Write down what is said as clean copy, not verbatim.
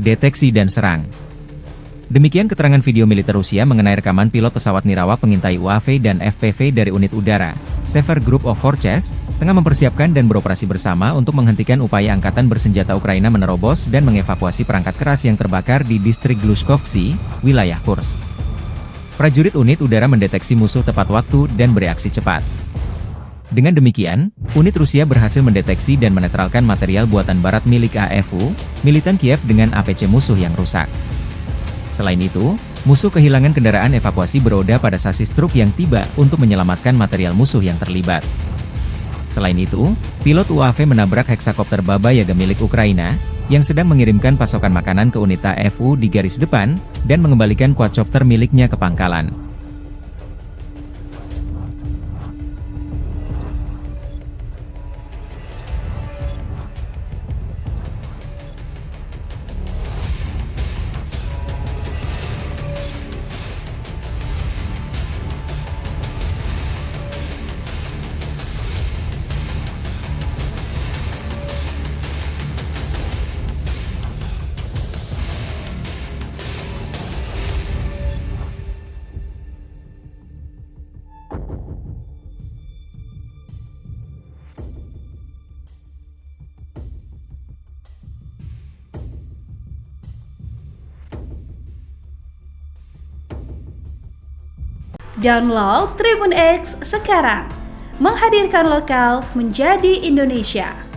deteksi dan serang. Demikian keterangan video militer Rusia mengenai rekaman pilot pesawat nirawak pengintai UAV dan FPV dari unit udara. Sever Group of Forces tengah mempersiapkan dan beroperasi bersama untuk menghentikan upaya angkatan bersenjata Ukraina menerobos dan mengevakuasi perangkat keras yang terbakar di distrik Gluskovsky, wilayah Kursk. Prajurit unit udara mendeteksi musuh tepat waktu dan bereaksi cepat. Dengan demikian, unit Rusia berhasil mendeteksi dan menetralkan material buatan barat milik AFU, militan Kiev dengan APC musuh yang rusak. Selain itu, musuh kehilangan kendaraan evakuasi beroda pada sasis truk yang tiba untuk menyelamatkan material musuh yang terlibat. Selain itu, pilot UAV menabrak heksakopter Baba Yaga milik Ukraina, yang sedang mengirimkan pasokan makanan ke unit AFU di garis depan, dan mengembalikan quadcopter miliknya ke pangkalan. Download Tribun X sekarang, menghadirkan lokal menjadi Indonesia.